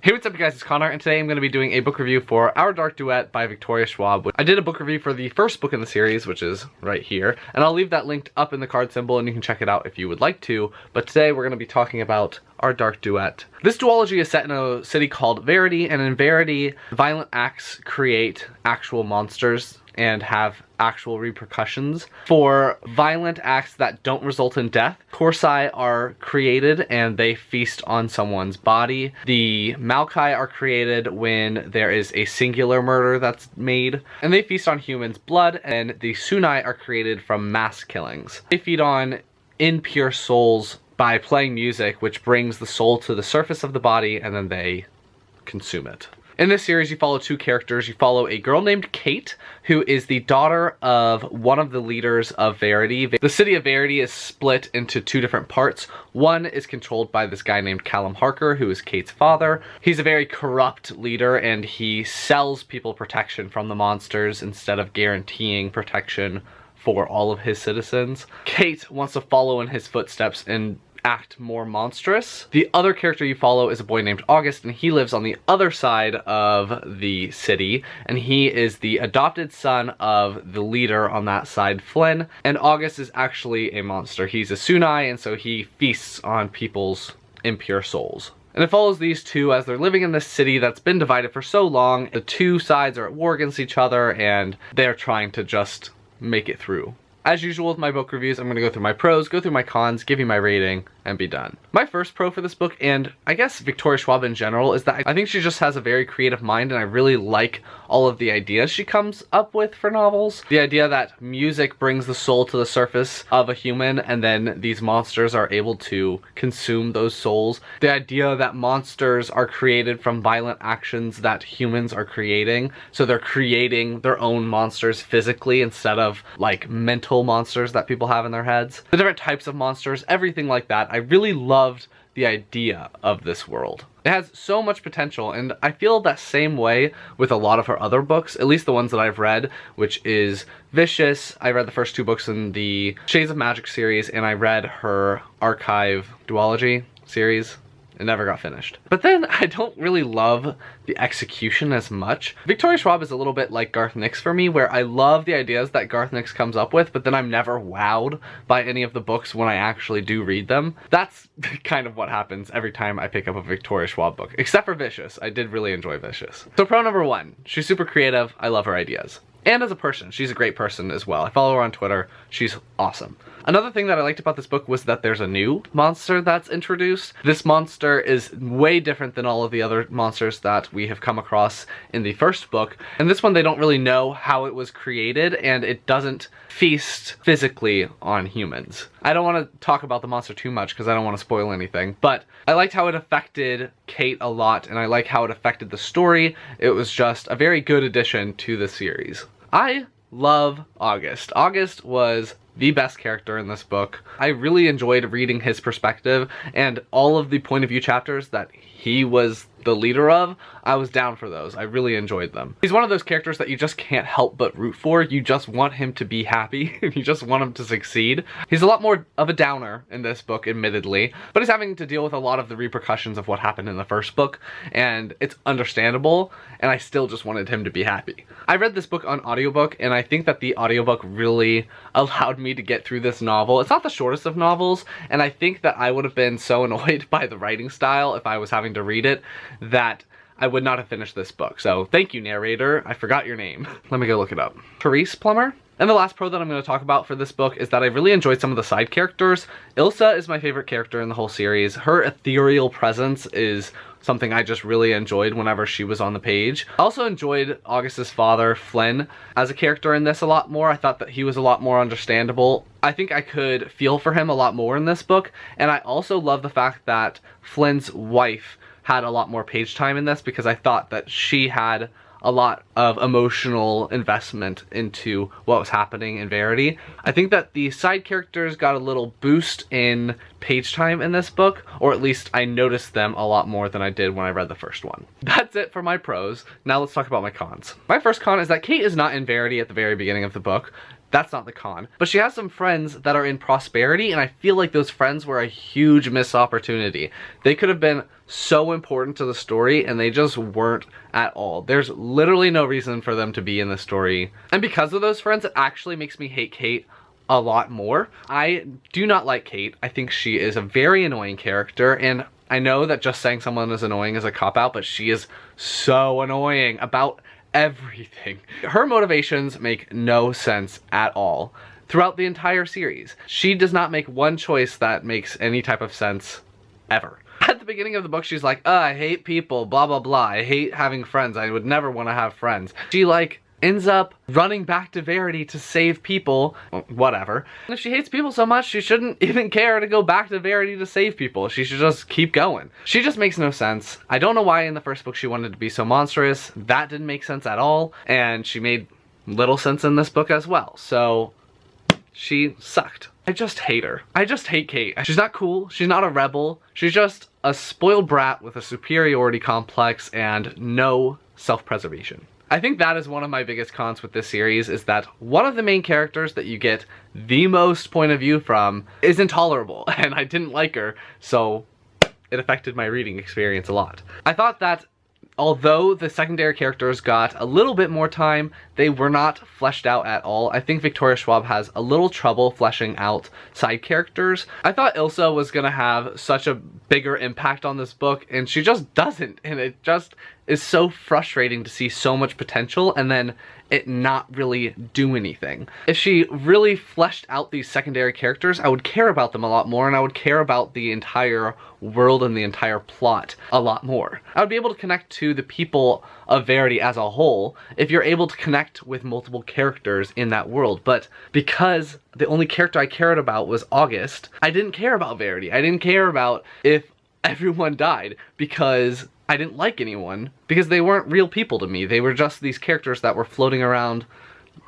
Hey, what's up you guys, it's Connor, and today I'm going to be doing a book review for Our Dark Duet by Victoria Schwab. I did a book review for the first book in the series, which is right here, and I'll leave that linked up in the card symbol and you can check it out if you would like to, but today we're going to be talking about Our Dark Duet. This duology is set in a city called Verity, and in Verity, violent acts create actual monsters and have actual repercussions. For violent acts that don't result in death, Corsi are created and they feast on someone's body. The Malkai are created when there is a singular murder that's made, and they feast on humans' blood, and the Sunai are created from mass killings. They feed on impure souls by playing music, which brings the soul to the surface of the body, and then they consume it. In this series, you follow two characters. You follow a girl named Kate, who is the daughter of one of the leaders of Verity. The city of Verity is split into two different parts. One is controlled by this guy named Callum Harker, who is Kate's father. He's a very corrupt leader, and he sells people protection from the monsters instead of guaranteeing protection for all of his citizens. Kate wants to follow in his footsteps and act more monstrous. The other character you follow is a boy named August, and he lives on the other side of the city, and he is the adopted son of the leader on that side, Flynn, and August is actually a monster. He's a Sunai, and so he feasts on people's impure souls. And it follows these two as they're living in this city that's been divided for so long. The two sides are at war against each other, and they're trying to just make it through. As usual with my book reviews, I'm going to go through my pros, go through my cons, give you my rating, and be done. My first pro for this book, and I guess Victoria Schwab in general, is that I think she just has a very creative mind, and I really like all of the ideas she comes up with for novels. The idea that music brings the soul to the surface of a human, and then these monsters are able to consume those souls. The idea that monsters are created from violent actions that humans are creating, so they're creating their own monsters physically instead of like mental monsters that people have in their heads. The different types of monsters, everything like that. I really loved the idea of this world. It has so much potential, and I feel that same way with a lot of her other books, at least the ones that I've read, which is Vicious. I read the first two books in the Shades of Magic series, and I read her Archive duology series. It never got finished. But then I don't really love the execution as much. Victoria Schwab is a little bit like Garth Nix for me, where I love the ideas that Garth Nix comes up with, but then I'm never wowed by any of the books when I actually do read them. That's kind of what happens every time I pick up a Victoria Schwab book, except for Vicious. I did really enjoy Vicious. So pro number one, she's super creative. I love her ideas. And as a person, she's a great person as well. I follow her on Twitter. She's awesome. Another thing that I liked about this book was that there's a new monster that's introduced. This monster is way different than all of the other monsters that we have come across in the first book. And this one, they don't really know how it was created, and it doesn't feast physically on humans. I don't want to talk about the monster too much because I don't want to spoil anything, but I liked how it affected Kate a lot, and I like how it affected the story. It was just a very good addition to the series. I love August. August was the best character in this book. I really enjoyed reading his perspective, and all of the point of view chapters that he was the leader of, I was down for those. I really enjoyed them. He's one of those characters that you just can't help but root for. You just want him to be happy. You just want him to succeed. He's a lot more of a downer in this book, admittedly, but he's having to deal with a lot of the repercussions of what happened in the first book, and it's understandable, and I still just wanted him to be happy. I read this book on audiobook, and I think that the audiobook really allowed me to get through this novel. It's not the shortest of novels, and I think that I would have been so annoyed by the writing style if I was having to read it that I would not have finished this book. So thank you, narrator. I forgot your name. Let me go look it up. Therese Plummer? And the last pro that I'm going to talk about for this book is that I really enjoyed some of the side characters. Ilsa is my favorite character in the whole series. Her ethereal presence is something I just really enjoyed whenever she was on the page. I also enjoyed August's father, Flynn, as a character in this a lot more. I thought that he was a lot more understandable. I think I could feel for him a lot more in this book, and I also love the fact that Flynn's wife had a lot more page time in this, because I thought that she had a lot of emotional investment into what was happening in Verity. I think that the side characters got a little boost in page time in this book, or at least I noticed them a lot more than I did when I read the first one. That's it for my pros. Now let's talk about my cons. My first con is that Kate is not in Verity at the very beginning of the book. That's not the con. But she has some friends that are in prosperity, and I feel like those friends were a huge missed opportunity. They could have been so important to the story, and they just weren't at all. There's literally no reason for them to be in the story. And because of those friends, it actually makes me hate Kate a lot more. I do not like Kate. I think she is a very annoying character, and I know that just saying someone is annoying is a cop-out, but she is so annoying about everything. Her motivations make no sense at all throughout the entire series. She does not make one choice that makes any type of sense ever. At the beginning of the book, she's like, I hate people, blah, blah, blah. I hate having friends. I would never want to have friends. She, like, ends up running back to Verity to save people. Well, whatever. And if she hates people so much, she shouldn't even care to go back to Verity to save people. She should just keep going. She just makes no sense. I don't know why in the first book she wanted to be so monstrous. That didn't make sense at all. And she made little sense in this book as well. So she sucked. I just hate her. I just hate Kate. She's not cool. She's not a rebel. She's just a spoiled brat with a superiority complex and no self-preservation. I think that is one of my biggest cons with this series, is that one of the main characters that you get the most point of view from is intolerable, and I didn't like her, so it affected my reading experience a lot. I thought that although the secondary characters got a little bit more time, they were not fleshed out at all. I think Victoria Schwab has a little trouble fleshing out side characters. I thought Ilsa was gonna have such a bigger impact on this book, and she just doesn't, and it just is so frustrating to see so much potential and then it not really do anything. If she really fleshed out these secondary characters, I would care about them a lot more, and I would care about the entire world and the entire plot a lot more. I would be able to connect to the people of Verity as a whole if you're able to connect with multiple characters in that world. But because the only character I cared about was August, I didn't care about Verity. I didn't care about if everyone died, because I didn't like anyone, because they weren't real people to me. They were just these characters that were floating around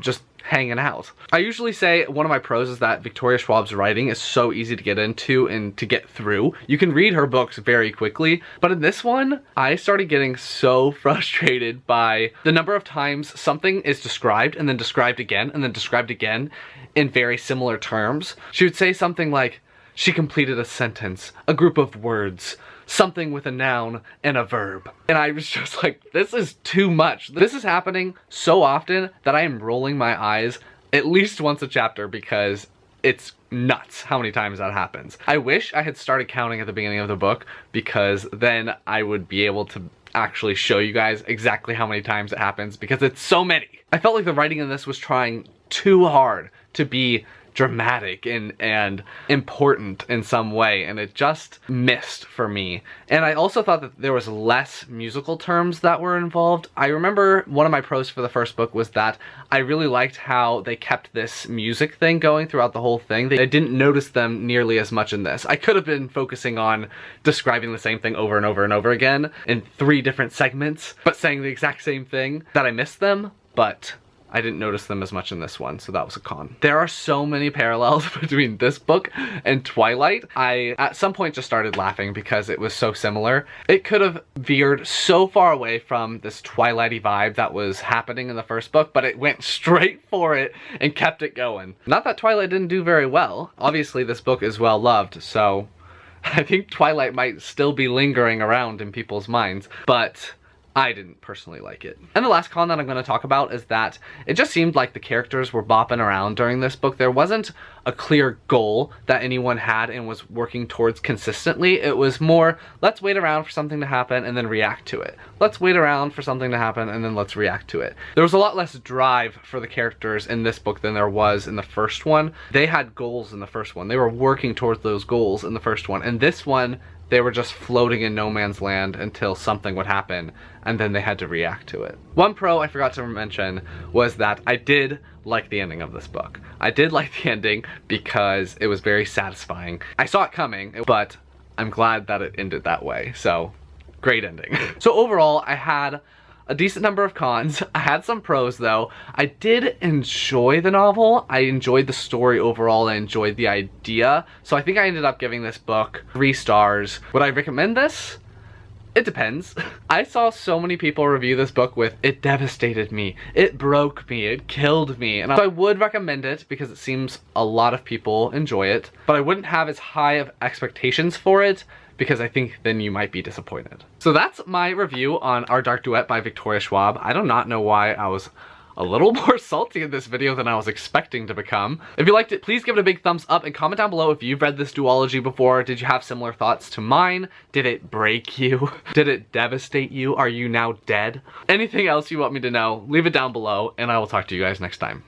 just hanging out. I usually say one of my pros is that Victoria Schwab's writing is so easy to get into and to get through. You can read her books very quickly, but in this one, I started getting so frustrated by the number of times something is described and then described again and then described again in very similar terms. She would say something like, she completed a sentence, a group of words, something with a noun and a verb. And I was just like, this is too much. This is happening so often that I am rolling my eyes at least once a chapter, because it's nuts how many times that happens. I wish I had started counting at the beginning of the book, because then I would be able to actually show you guys exactly how many times it happens, because it's so many. I felt like the writing in this was trying too hard to be dramatic and important in some way, and it just missed for me. And I also thought that there was less musical terms that were involved. I remember one of my pros for the first book was that I really liked how they kept this music thing going throughout the whole thing. I didn't notice them nearly as much in this. I could have been focusing on describing the same thing over and over and over again in 3 different segments, but saying the exact same thing, that I missed them, but I didn't notice them as much in this one, so that was a con. There are so many parallels between this book and Twilight. I, at some point, just started laughing because it was so similar. It could have veered so far away from this Twilight-y vibe that was happening in the first book, but it went straight for it and kept it going. Not that Twilight didn't do very well. Obviously, this book is well loved, so I think Twilight might still be lingering around in people's minds, but I didn't personally like it. And the last con that I'm going to talk about is that it just seemed like the characters were bopping around during this book. There wasn't a clear goal that anyone had and was working towards consistently. It was more, let's wait around for something to happen and then react to it. Let's wait around for something to happen and then let's react to it. There was a lot less drive for the characters in this book than there was in the first one. They had goals in the first one. They were working towards those goals in the first one. And this one, they were just floating in no man's land until something would happen, and then they had to react to it. One pro I forgot to mention was that I did like the ending of this book. I did like the ending because it was very satisfying. I saw it coming, but I'm glad that it ended that way, so great ending. So overall, I had a decent number of cons. I had some pros though. I did enjoy the novel. I enjoyed the story overall. I enjoyed the idea. So I think I ended up giving this book 3 stars. Would I recommend this? It depends. I saw so many people review this book with, it devastated me, it broke me, it killed me, and so I would recommend it because it seems a lot of people enjoy it, but I wouldn't have as high of expectations for it because I think then you might be disappointed. So that's my review on Our Dark Duet by Victoria Schwab. I do not know why I was a little more salty in this video than I was expecting to become. If you liked it, please give it a big thumbs up and comment down below if you've read this duology before. Did you have similar thoughts to mine? Did it break you? Did it devastate you? Are you now dead? Anything else you want me to know, leave it down below, and I will talk to you guys next time.